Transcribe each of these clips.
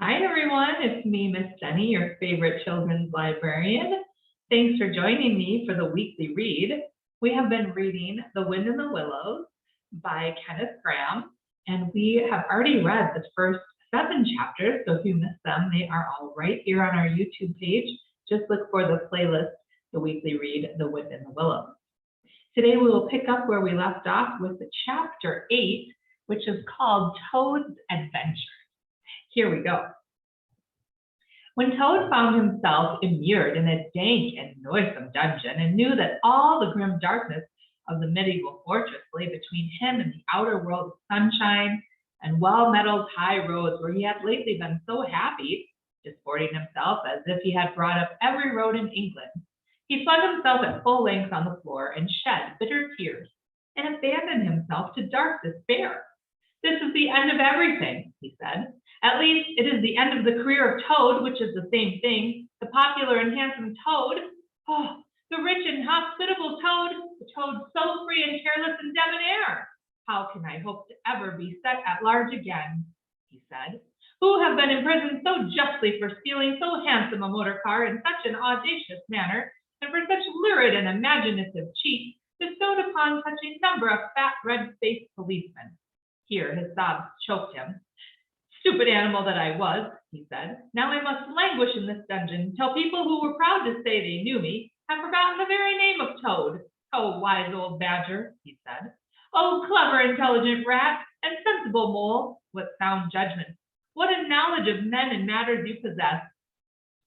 Hi, everyone. It's me, Miss Jenny, your favorite children's librarian. Thanks for joining me for the weekly read. We have been reading The Wind in the Willows by Kenneth Grahame, and we have already read the first 7 chapters. So if you missed them, they are all right here on our YouTube page. Just look for the playlist, The Weekly Read, The Wind in the Willows. Today we will pick up where we left off with the chapter 8, which is called Toad's Adventure. Here we go. When Toad found himself immured in a dank and noisome dungeon and knew that all the grim darkness of the medieval fortress lay between him and the outer world of sunshine and well-metalled high roads where he had lately been so happy, disporting himself as if he had brought up every road in England, he flung himself at full length on the floor and shed bitter tears and abandoned himself to dark despair. "This is the end of everything," he said. "At least it is the end of the career of Toad, which is the same thing. The popular and handsome Toad. Oh, the rich and hospitable Toad, the Toad so free and careless and debonair. How can I hope to ever be set at large again?" he said, "who have been imprisoned so justly for stealing so handsome a motor car in such an audacious manner, and for such lurid and imaginative cheats bestowed upon such a number of fat red-faced policemen." Here his sobs choked him. "Stupid animal that I was," he said. "Now I must languish in this dungeon till people who were proud to say they knew me have forgotten the very name of Toad. Oh, wise old badger," he said. "Oh, clever, intelligent rat, and sensible mole, what sound judgment, what a knowledge of men and matters you possess.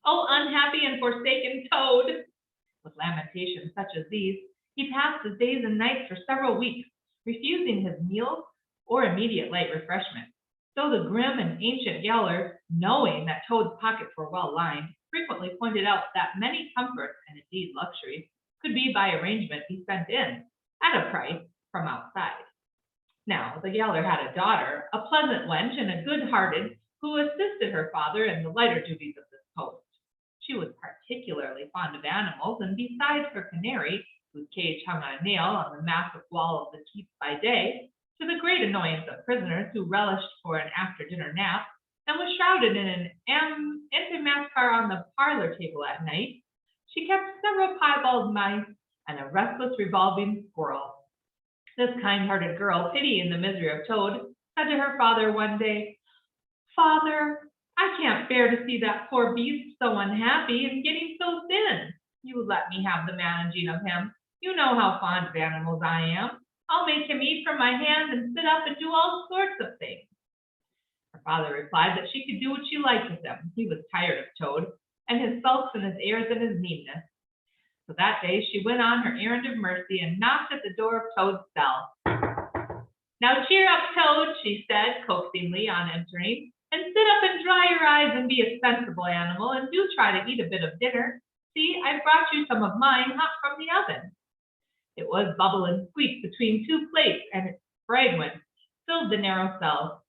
Oh, unhappy and forsaken Toad." With lamentations such as these, he passed his days and nights for several weeks, refusing his meals or immediate light refreshment. So the grim and ancient gaoler, knowing that Toad's pockets were well lined, frequently pointed out that many comforts, and indeed luxuries, could be by arrangement be sent in, at a price, from outside. Now, the gaoler had a daughter, a pleasant wench and a good-hearted, who assisted her father in the lighter duties of this post. She was particularly fond of animals, and besides her canary, whose cage hung on a nail on the massive wall of the keep by day, to the great annoyance of prisoners who relished for an after-dinner nap, and was shrouded in an antimacassar on the parlor table at night, she kept several piebald mice and a restless revolving squirrel. This kind-hearted girl, pitying the misery of Toad, said to her father one day, "Father, I can't bear to see that poor beast so unhappy and getting so thin. You let me have the managing of him. You know how fond of animals I am. I'll make him eat from my hand and sit up and do all sorts of things." Her father replied that she could do what she liked with him. He was tired of Toad, and his sulks and his airs and his meanness. So that day she went on her errand of mercy and knocked at the door of Toad's cell. "Now cheer up, Toad," she said coaxingly on entering, "and sit up and dry your eyes and be a sensible animal, and do try to eat a bit of dinner. See, I've brought you some of mine hot from the oven." It was bubble and squeak between 2 plates, and its fragrance filled the narrow cell.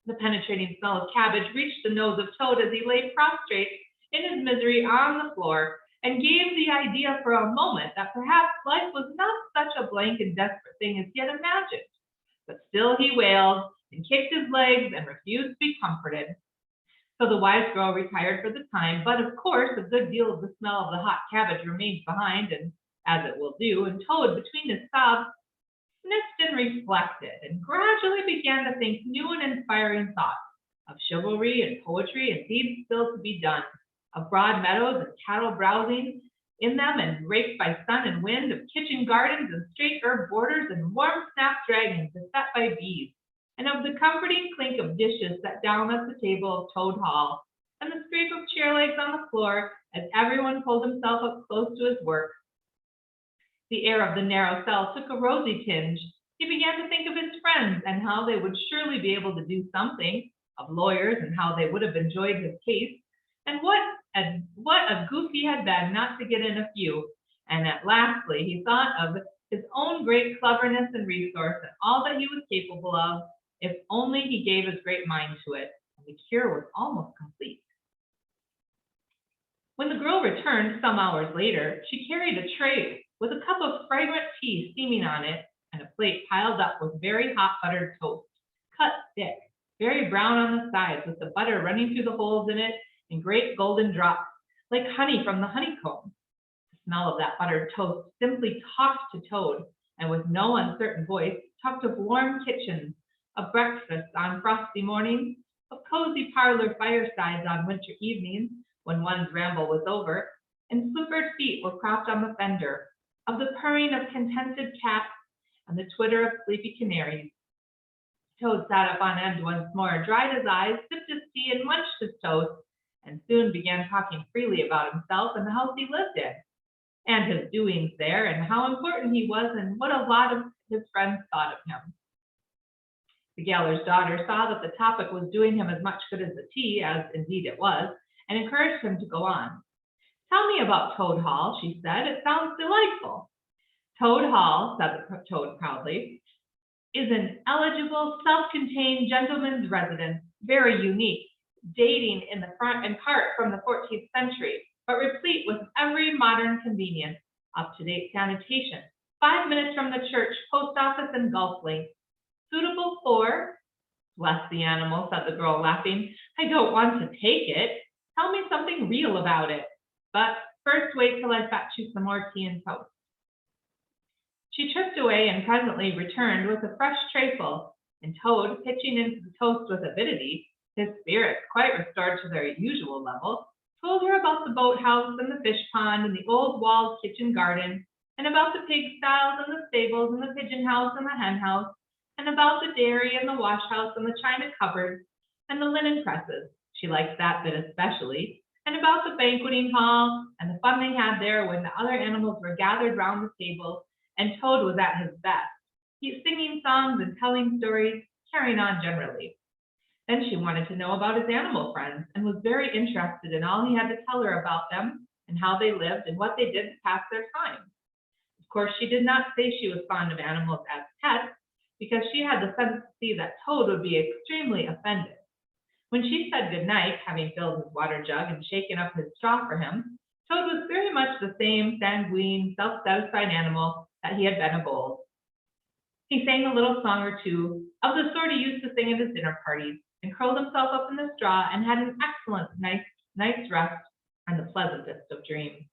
The penetrating smell of cabbage reached the nose of Toad as he lay prostrate in his misery on the floor, and gave the idea for a moment that perhaps life was not such a blank and desperate thing as he had imagined. But still he wailed and kicked his legs and refused to be comforted. So the wise girl retired for the time, but of course a good deal of the smell of the hot cabbage remained behind, and as it will do, and Toad, between his sobs, sniffed and reflected, and gradually began to think new and inspiring thoughts of chivalry and poetry and deeds still to be done, of broad meadows and cattle browsing in them and raked by sun and wind, of kitchen gardens and straight herb borders and warm snapdragons beset by bees, and of the comforting clink of dishes set down at the table of Toad Hall, and the scrape of chair legs on the floor as everyone pulled himself up close to his work. The air of the narrow cell took a rosy tinge. He began to think of his friends and how they would surely be able to do something, of lawyers and how they would have enjoyed his case, and what a goose he had been not to get in a few. And at lastly, he thought of his own great cleverness and resource and all that he was capable of, if only he gave his great mind to it, and the cure was almost complete. When the girl returned some hours later, she carried a tray with a cup of fragrant tea steaming on it and a plate piled up with very hot buttered toast, cut thick, very brown on the sides, with the butter running through the holes in it in great golden drops, like honey from the honeycomb. The smell of that buttered toast simply talked to Toad, and with no uncertain voice, talked of warm kitchens, of breakfast on frosty mornings, of cozy parlor firesides on winter evenings when one's ramble was over, and slippered feet were cropped on the fender, of the purring of contented cats and the twitter of sleepy canaries. Toad sat up on end once more, dried his eyes, sipped his tea, and munched his toast, and soon began talking freely about himself and the house he lived in, and his doings there, and how important he was, and what a lot of his friends thought of him. The Gaoler's daughter saw that the topic was doing him as much good as the tea, as indeed it was, and encouraged him to go on. "Tell me about Toad Hall," she said. "It sounds delightful." "Toad Hall," said the Toad proudly, "is an eligible, self-contained gentleman's residence, very unique, dating in the front and part from the 14th century, but replete with every modern convenience, up-to-date sanitation, 5 minutes from the church, post office, and golf link. Suitable for—" "Bless the animal," said the girl, laughing. "I don't want to take it. Tell me something real about it. But first wait till I fetch you some more tea and toast." She tripped away and presently returned with a fresh trayful, and Toad, pitching into the toast with avidity, his spirits quite restored to their usual level, told her about the boathouse and the fish pond and the old walled kitchen garden, and about the pigsties and the stables and the pigeon house and the hen house, and about the dairy and the wash house and the china cupboards and the linen presses, she liked that bit especially, and about the banqueting hall and the fun they had there when the other animals were gathered round the table, and Toad was at his best. He's singing songs and telling stories, carrying on generally. Then she wanted to know about his animal friends, and was very interested in all he had to tell her about them, and how they lived, and what they did to pass their time. Of course, she did not say she was fond of animals as pets, because she had the sense to see that Toad would be extremely offended. When she said good night, having filled his water jug and shaken up his straw for him, Toad was very much the same sanguine, self-satisfied animal that he had been of old. He sang a little song or two, of the sort he used to sing at his dinner parties, and curled himself up in the straw, and had an excellent night's rest and the pleasantest of dreams.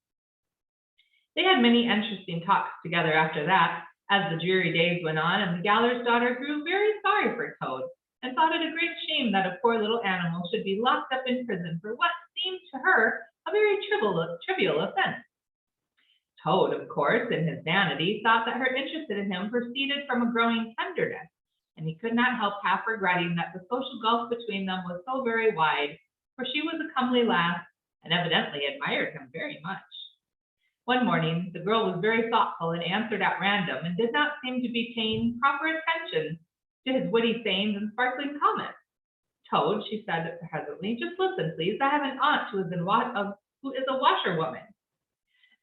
They had many interesting talks together after that, as the dreary days went on, and the Gaoler's daughter grew very sorry for Toad, and thought it a great shame that a poor little animal should be locked up in prison for what seemed to her a very trivial offense. Toad, of course, in his vanity, thought that her interest in him proceeded from a growing tenderness, and he could not help half regretting that the social gulf between them was so very wide, for she was a comely lass, and evidently admired him very much. One morning, the girl was very thoughtful and answered at random, and did not seem to be paying proper attention to his witty sayings and sparkling comments. "Toad," she said presently, "just listen, please. I have an aunt who is a washerwoman."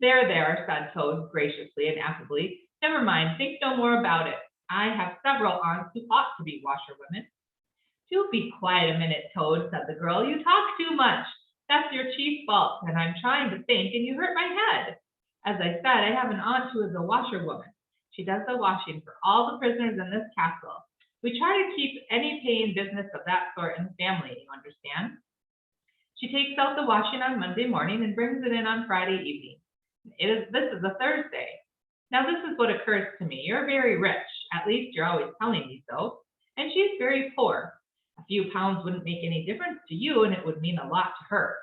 There," said Toad graciously and affably. "Never mind, think no more about it. I have several aunts who ought to be washerwomen." "Do be quiet a minute, Toad," said the girl. "You talk too much. That's your chief fault, and I'm trying to think, and you hurt my head. As I said, I have an aunt who is a washerwoman. She does the washing for all the prisoners in this castle. We try to keep any paying business of that sort in the family, you understand. She takes out the washing on Monday morning and brings it in on Friday evening. This is a Thursday. Now this is what occurs to me. You're very rich, at least you're always telling me so, and she's very poor. A few pounds wouldn't make any difference to you, and it would mean a lot to her.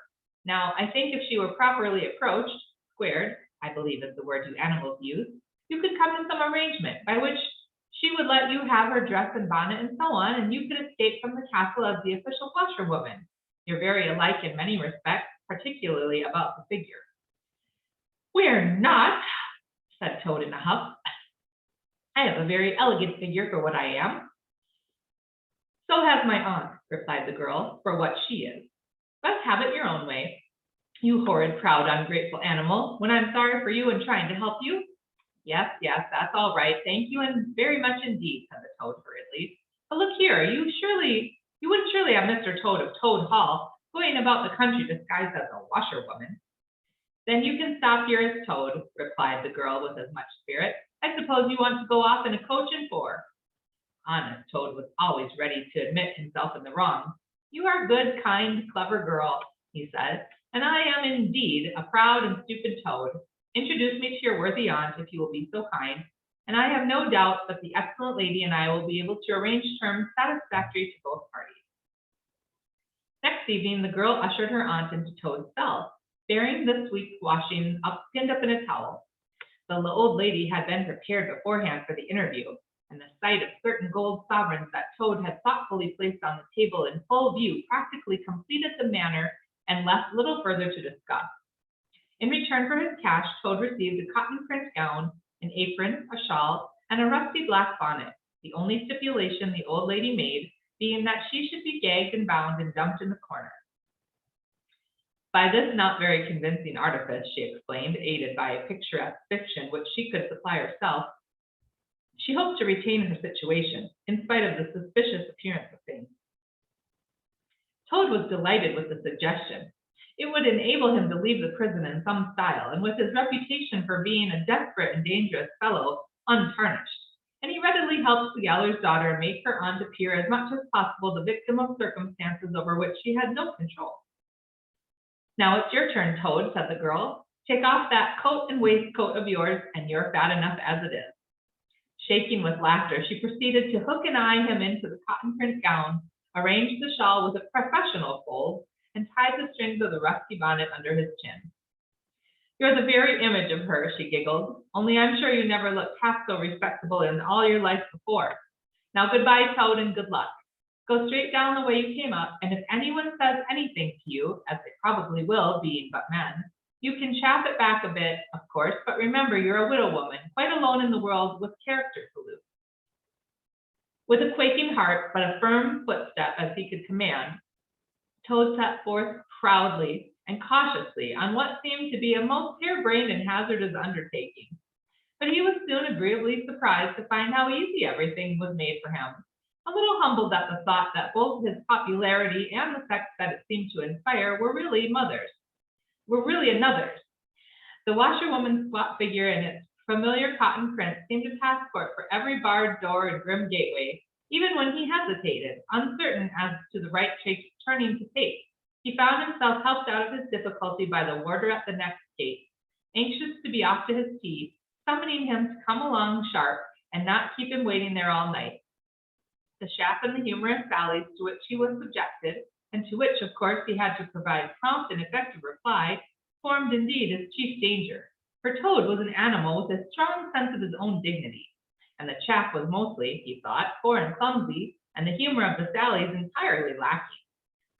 Now, I think if she were properly approached, squared, I believe is the word you animals use, you could come to some arrangement by which she would let you have her dress and bonnet and so on, and you could escape from the castle as the official washerwoman. You're very alike in many respects, particularly about the figure." "We're not," said Toad in a huff. "I have a very elegant figure for what I am." "So has my aunt," replied the girl, "for what she is. But have it your own way. You horrid, proud, ungrateful animal, when I'm sorry for you and trying to help you." Yes, that's all right. Thank you, and very much indeed," said the Toad hurriedly. "But look here, you wouldn't surely have Mr. Toad of Toad Hall going about the country disguised as a washerwoman." "Then you can stop here as Toad," replied the girl with as much spirit. "I suppose you want to go off in a coach and four." Honest Toad was always ready to admit himself in the wrong. "You are a good, kind, clever girl," he said, "and I am indeed a proud and stupid toad. Introduce me to your worthy aunt, if you will be so kind, and I have no doubt that the excellent lady and I will be able to arrange terms satisfactory to both parties." Next evening, the girl ushered her aunt into Toad's cell, bearing this week's washing pinned up in a towel. The old lady had been prepared beforehand for the interview, and the sight of certain gold sovereigns that Toad had thoughtfully placed on the table in full view practically completed the manner and left little further to discuss. In return for his cash, Toad received a cotton print gown, an apron, a shawl, and a rusty black bonnet, the only stipulation the old lady made being that she should be gagged and bound and dumped in the corner. By this not very convincing artifice, she explained, aided by a picturesque fiction which she could supply herself, she hoped to retain her situation, in spite of the suspicious appearance of things. Toad was delighted with the suggestion. It would enable him to leave the prison in some style, and with his reputation for being a desperate and dangerous fellow untarnished, and he readily helped the Yeller's daughter make her aunt appear as much as possible the victim of circumstances over which she had no control. "Now it's your turn, Toad," said the girl. "Take off that coat and waistcoat of yours, and you're fat enough as it is." Shaking with laughter, she proceeded to hook and eye him into the cotton print gown, arranged the shawl with a professional fold, and tied the strings of the rusty bonnet under his chin. "You're the very image of her," she giggled, "only I'm sure you never looked half so respectable in all your life before. Now goodbye, Toad, and good luck. Go straight down the way you came up, and if anyone says anything to you, as they probably will, being but men, you can chaff it back a bit, of course, but remember you're a widow woman, quite alone in the world, with character to lose." With a quaking heart, but a firm footstep as he could command, Toad set forth proudly and cautiously on what seemed to be a most harebrained and hazardous undertaking. But he was soon agreeably surprised to find how easy everything was made for him, a little humbled at the thought that both his popularity and the sex that it seemed to inspire were really another's. The washerwoman's squat figure in its familiar cotton print seemed a passport for every barred door and grim gateway. Even when he hesitated, uncertain as to the right turning to take, he found himself helped out of his difficulty by the warder at the next gate, anxious to be off to his tea, summoning him to come along sharp and not keep him waiting there all night. The chaff and the humorous sallies to which he was subjected, and to which, of course, he had to provide prompt and effective reply, formed indeed his chief danger, for Toad was an animal with a strong sense of his own dignity, and the chaff was mostly, he thought, poor and clumsy, and the humor of the sallies entirely lacking.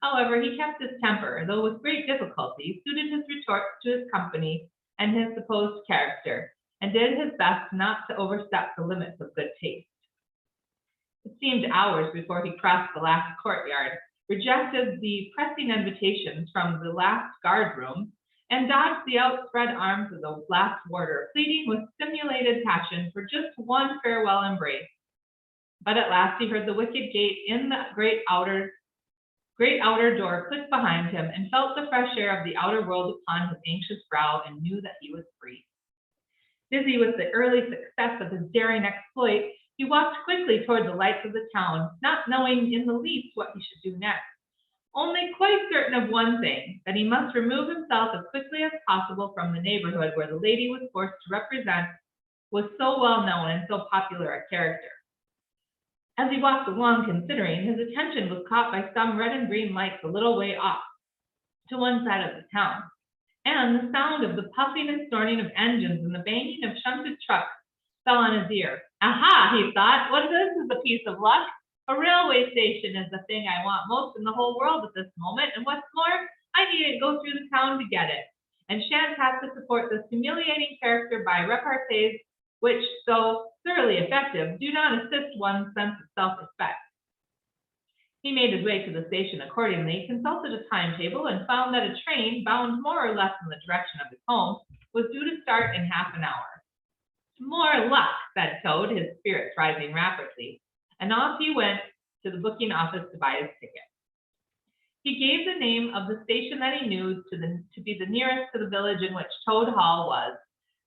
However, he kept his temper, though with great difficulty, suited his retorts to his company and his supposed character, and did his best not to overstep the limits of good taste. It seemed hours before he crossed the last courtyard, rejected the pressing invitations from the last guard room, and dodged the outspread arms of the last warder, pleading with simulated passion for just one farewell embrace. But at last he heard the wicket gate in the great outer door click behind him, and felt the fresh air of the outer world upon his anxious brow, and knew that he was free. Busy with the early success of his daring exploit, he walked quickly toward the lights of the town, not knowing in the least what he should do next, only quite certain of one thing, that he must remove himself as quickly as possible from the neighborhood where the lady was forced to represent was so well known and so popular a character. As he walked along considering, his attention was caught by some red and green lights a little way off, to one side of the town, and the sound of the puffing and snorting of engines and the banging of shunted trucks fell on his ear. "Aha," he thought, "what this is a piece of luck. A railway station is the thing I want most in the whole world at this moment, and what's more, I needn't go through the town to get it, and shan't have to support this humiliating character by repartees which, though thoroughly effective, do not assist one's sense of self-respect." He made his way to the station accordingly, consulted a timetable, and found that a train, bound more or less in the direction of his home, was due to start in half an hour. "More luck," said Toad, his spirits rising rapidly, and off he went to the booking office to buy his ticket. He gave the name of the station that he knew to be the nearest to the village in which Toad Hall was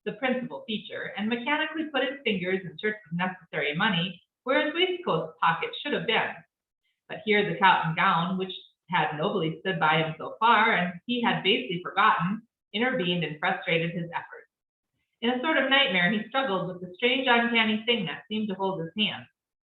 the principal feature, and mechanically put his fingers, in search of necessary money, where his waistcoat pocket should have been. But here the cotton gown, which had nobly stood by him so far, and he had basely forgotten, intervened and frustrated his efforts. In a sort of nightmare, he struggled with the strange, uncanny thing that seemed to hold his hand,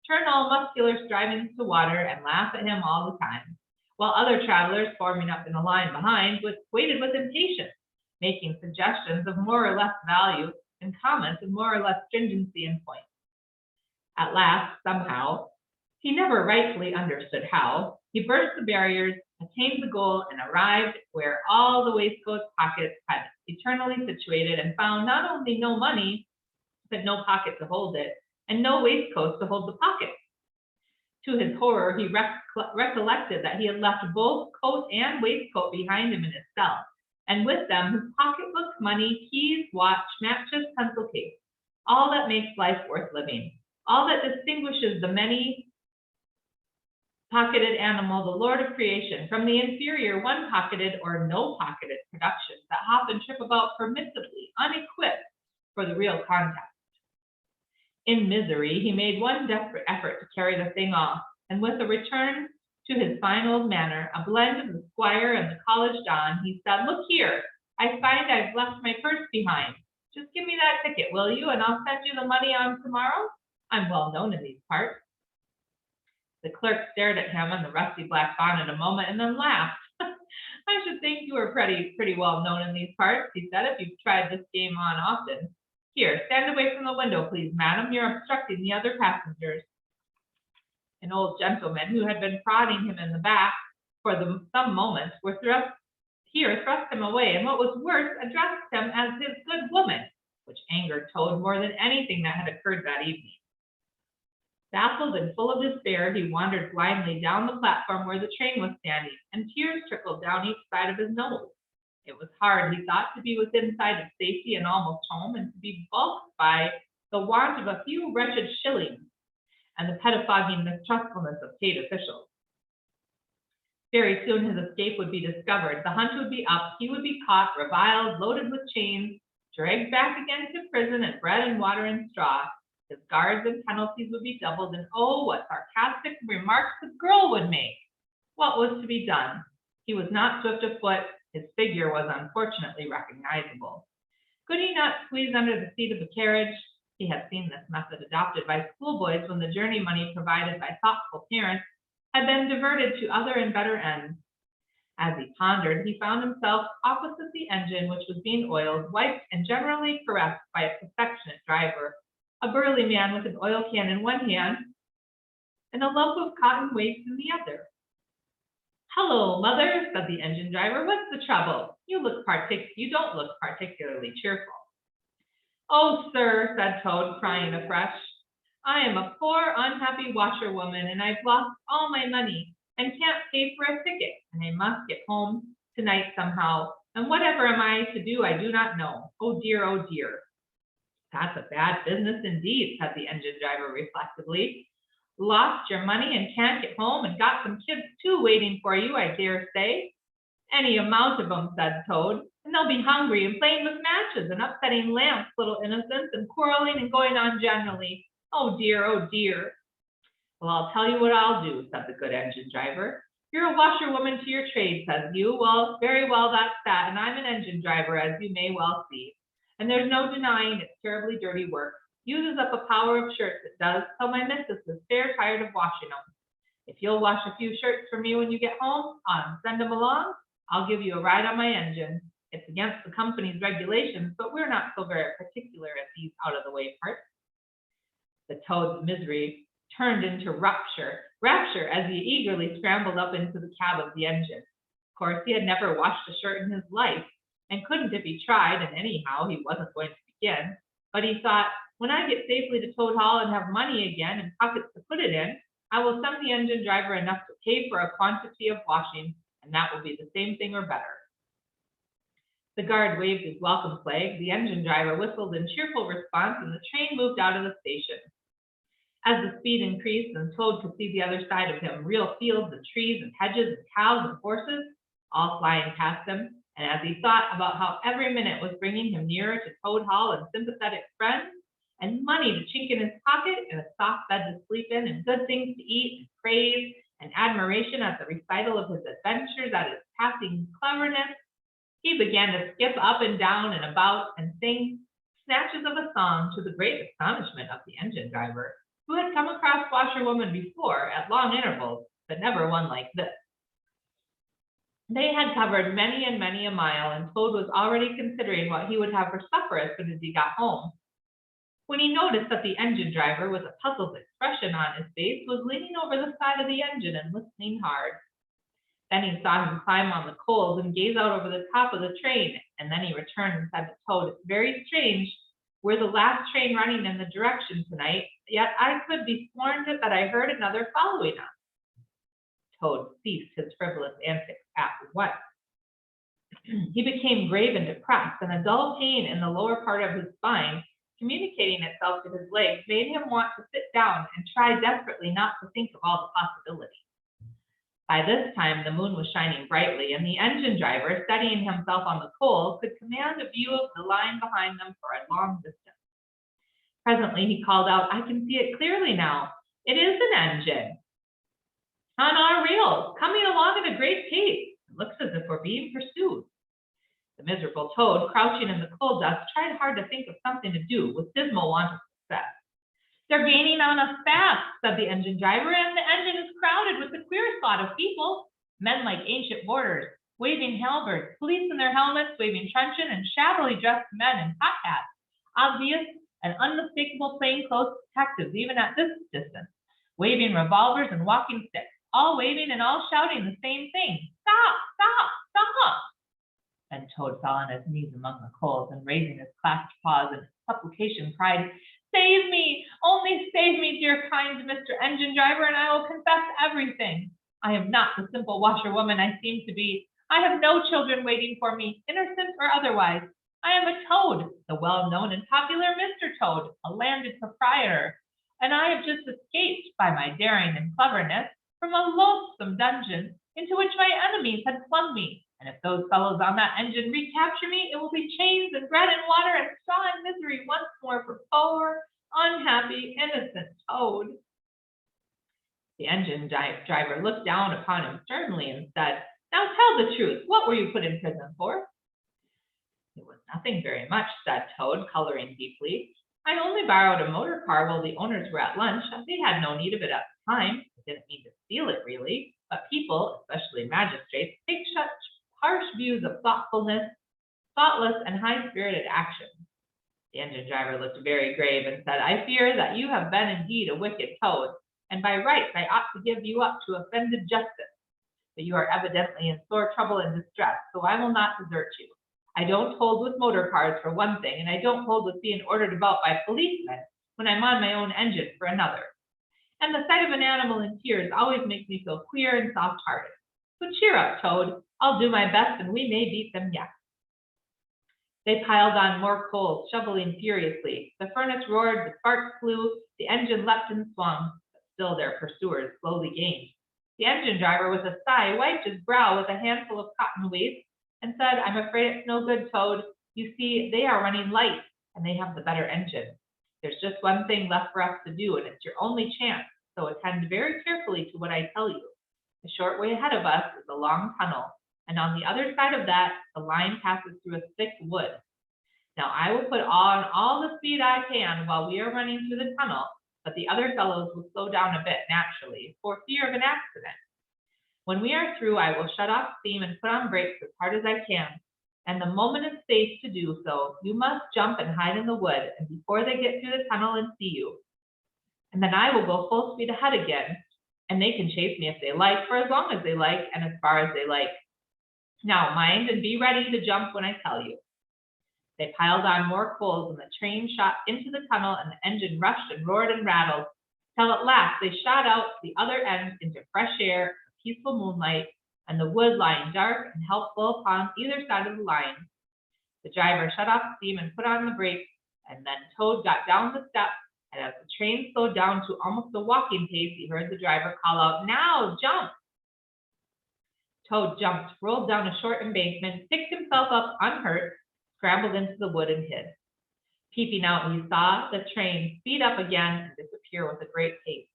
turn all muscular strivings to water, and laugh at him all the time, while other travelers, forming up in a line behind, waited with impatience, making suggestions of more or less value and comments of more or less stringency and point. At last, somehow, he never rightfully understood how, he burst the barriers, attained the goal, and arrived where all the waistcoat pockets had eternally situated, and found not only no money, but no pocket to hold it, and no waistcoat to hold the pocket. To his horror, he recollected that he had left both coat and waistcoat behind him in his cell, and with them his pocketbook, money, keys, watch, matches, pencil case, all that makes life worth living, all that distinguishes the many-pocketed animal, the lord of creation, from the inferior one-pocketed or no-pocketed productions that hop and trip about permissibly, unequipped for the real contest. In misery, he made one desperate effort to carry the thing off, and with a return to his fine old manner, a blend of the squire and the college don, he said, "Look here, I find I've left my purse behind. Just give me that ticket, will you, and I'll send you the money on tomorrow? I'm well known in these parts." The clerk stared at him in the rusty black bonnet a moment and then laughed. "I should think you were pretty well known in these parts," he said, "if you've tried this game on often. Here, stand away from the window, please, madam. You're obstructing the other passengers." An old gentleman who had been prodding him in the back for some moments thrust him away, and what was worse, addressed him as his good woman, which angered Toad more than anything that had occurred that evening. Baffled and full of despair, he wandered blindly down the platform where the train was standing, and tears trickled down each side of his nose. It was hard, he thought, to be within sight of safety and almost home, and to be balked by the want of a few wretched shillings, and the pettifogging mistrustfulness of state officials. Very soon his escape would be discovered. The hunt would be up. He would be caught, reviled, loaded with chains, dragged back again to prison and bread and water and straw. His guards and penalties would be doubled, and oh, what sarcastic remarks the girl would make! What was to be done? He was not swift of foot. His figure was unfortunately recognizable. Could he not squeeze under the seat of the carriage? He had seen this method adopted by schoolboys when the journey money provided by thoughtful parents had been diverted to other and better ends. As he pondered, he found himself opposite the engine, which was being oiled, wiped, and generally caressed by its affectionate driver, a burly man with an oil can in one hand and a lump of cotton waste in the other. "Hello, mother," said the engine driver. "What's the trouble? You don't look particularly cheerful." "Oh, sir," said Toad, crying afresh, "I am a poor, unhappy washerwoman, and I've lost all my money and can't pay for a ticket, and I must get home tonight somehow. And whatever am I to do, I do not know. Oh dear, oh dear." "That's a bad business indeed," said the engine driver reflectively. "Lost your money and can't get home, and got some kids too waiting for you, I dare say." "Any amount of 'em," said Toad, "and they'll be hungry and playing with matches and upsetting lamps, little innocents, and quarreling and going on generally. Oh dear, oh dear." "Well, I'll tell you what I'll do," said the good engine driver. "You're a washerwoman to your trade, says you. Well, very well, that's that, and I'm an engine driver, as you may well see. And there's no denying it's terribly dirty work. Uses up a power of shirts, it does, so my missus is fair tired of washing 'em. If you'll wash a few shirts for me when you get home, and send 'em along, I'll give you a ride on my engine. It's against the company's regulations, but we're not so very particular at these out-of-the-way parts." The Toad's misery turned into rapture as he eagerly scrambled up into the cab of the engine. Of course, he had never washed a shirt in his life, and couldn't if he tried, and anyhow, he wasn't going to begin. But he thought, when I get safely to Toad Hall and have money again and pockets to put it in, I will send the engine driver enough to pay for a quantity of washing, and that will be the same thing or better. The guard waved his welcome flag, the engine driver whistled in cheerful response, and the train moved out of the station. As the speed increased and Toad could see the other side of him, real fields and trees and hedges and cows and horses, all flying past him, and as he thought about how every minute was bringing him nearer to Toad Hall and sympathetic friends, and money to chink in his pocket, and a soft bed to sleep in, and good things to eat, and praise and admiration at the recital of his adventures, at his passing cleverness, he began to skip up and down and about and sing snatches of a song, to the great astonishment of the engine driver, who had come across washerwoman before at long intervals, but never one like this. They had covered many and many a mile, and Toad was already considering what he would have for supper as soon as he got home, when he noticed that the engine driver, with a puzzled expression on his face, was leaning over the side of the engine and listening hard. Then he saw him climb on the coals and gaze out over the top of the train, and then he returned and said to Toad, "It's very strange. We're the last train running in the direction tonight, yet I could be sworn that I heard another following us." Toad ceased his frivolous antics at once. He became grave and depressed, and a dull pain in the lower part of his spine, communicating itself to his legs, made him want to sit down and try desperately not to think of all the possibilities. By this time, the moon was shining brightly, and the engine driver, steadying himself on the coal, could command a view of the line behind them for a long distance. Presently, he called out, "I can see it clearly now. It is an engine on our rails, coming along at a great pace. It looks as if we're being pursued." The miserable Toad, crouching in the coal dust, tried hard to think of something to do, with dismal want of success. "They're gaining on us fast," said the engine driver, "and the engine is crowded with the queerest lot of people. Men like ancient boarders, waving halberds, police in their helmets, waving truncheon, and shabbily dressed men in top hats, obvious and unmistakable plainclothes detectives even at this distance, waving revolvers and walking sticks, all waving and all shouting the same thing: 'Stop! Stop! Stop!'" And Toad fell on his knees among the coals, and raising his clasped paws in supplication, cried, "Save me! Only save me, dear kind Mr. Engine Driver, and I will confess everything. I am not the simple washerwoman I seem to be. I have no children waiting for me, innocent or otherwise. I am a Toad, the well-known and popular Mr. Toad, a landed proprietor, and I have just escaped, by my daring and cleverness, from a loathsome dungeon into which my enemies had flung me. And if those fellows on that engine recapture me, it will be chains and bread and water and straw and misery once more for poor, unhappy, innocent Toad." The engine driver looked down upon him sternly and said, "Now tell the truth. What were you put in prison for?" "It was nothing very much," said Toad, coloring deeply. "I only borrowed a motor car while the owners were at lunch. They had no need of it at the time. I didn't mean to steal it, really. But people, especially magistrates, take such harsh views of thoughtless and high-spirited action." The engine driver looked very grave and said, "I fear that you have been indeed a wicked Toad, and by rights I ought to give you up to offended justice. But you are evidently in sore trouble and distress, so I will not desert you. I don't hold with motor cars for one thing, and I don't hold with being ordered about by policemen when I'm on my own engine for another. And the sight of an animal in tears always makes me feel queer and soft-hearted. So cheer up, Toad. I'll do my best, and we may beat them yet." They piled on more coals, shoveling furiously. The furnace roared, the sparks flew, the engine leapt and swung, but still their pursuers slowly gained. The engine driver, with a sigh, wiped his brow with a handful of cotton waste and said, "I'm afraid it's no good, Toad. You see, they are running light, and they have the better engine. There's just one thing left for us to do, and it's your only chance, so attend very carefully to what I tell you. The short way ahead of us is a long tunnel, and on the other side of that, the line passes through a thick wood. Now, I will put on all the speed I can while we are running through the tunnel, but the other fellows will slow down a bit naturally, for fear of an accident. When we are through, I will shut off steam and put on brakes as hard as I can, and the moment it's safe to do so, you must jump and hide in the wood, and before they get through the tunnel and see you. And then I will go full speed ahead again, and they can chase me if they like, for as long as they like, and as far as they like. Now mind and be ready to jump when I tell you." They piled on more coals, and the train shot into the tunnel, and the engine rushed and roared and rattled, till at last they shot out the other end into fresh air, peaceful moonlight, and the wood lying dark and helpful upon either side of the line. The driver shut off steam and put on the brakes, and then Toad got down the steps, and as the train slowed down to almost a walking pace, he heard the driver call out, "Now, jump!" Toad jumped, rolled down a short embankment, picked himself up unhurt, scrambled into the wood, and hid. Peeping out, he saw the train speed up again and disappear with a great pace.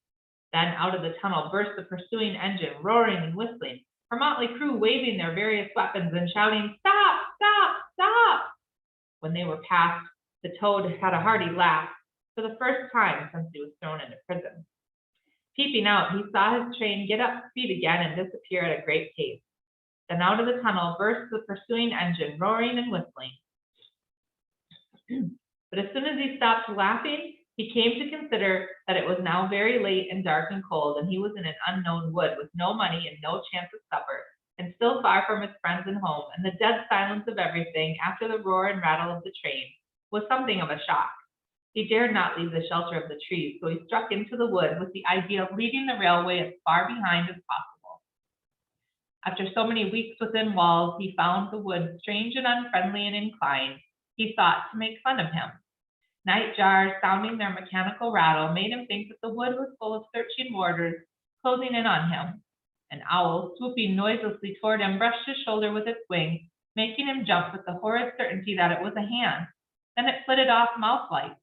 Then out of the tunnel burst the pursuing engine, roaring and whistling, her motley crew waving their various weapons and shouting, "Stop! Stop! Stop!" When they were past, the toad had a hearty laugh, for the first time since he was thrown into prison. Peeping out, he saw his train get up to speed again and disappear at a great pace. Then out of the tunnel burst the pursuing engine, roaring and whistling. But as soon as he stopped laughing, he came to consider that it was now very late and dark and cold, and he was in an unknown wood with no money and no chance of supper, and still far from his friends and home, and the dead silence of everything after the roar and rattle of the train was something of a shock. He dared not leave the shelter of the trees, so he struck into the wood with the idea of leaving the railway as far behind as possible. After so many weeks within walls, he found the wood strange and unfriendly and inclined. He thought to make fun of him. Night jars, sounding their mechanical rattle, made him think that the wood was full of searching warders closing in on him. An owl, swooping noiselessly toward him, brushed his shoulder with its wing, making him jump with the horrid certainty that it was a hand. Then it flitted off moth-like,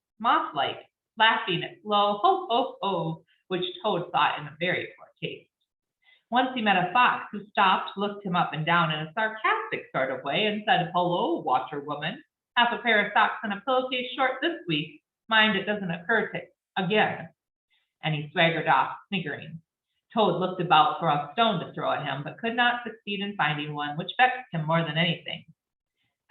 laughing its low ho ho ho, which Toad thought in a very poor taste. Once he met a fox who stopped, looked him up and down in a sarcastic sort of way, and said, "Hello, washerwoman. Half a pair of socks and a pillowcase short this week. Mind it doesn't occur to again." And he swaggered off, sniggering. Toad looked about for a stone to throw at him, but could not succeed in finding one, which vexed him more than anything.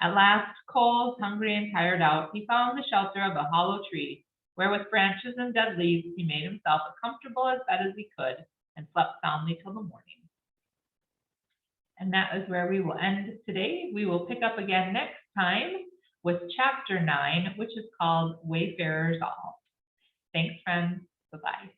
At last, cold, hungry, and tired out, he found the shelter of a hollow tree, where with branches and dead leaves he made himself as comfortable as bed as he could, and slept soundly till the morning. And that is where we will end today. We will pick up again next time with chapter 9, which is called Wayfarers All. Thanks, friends. Bye-bye.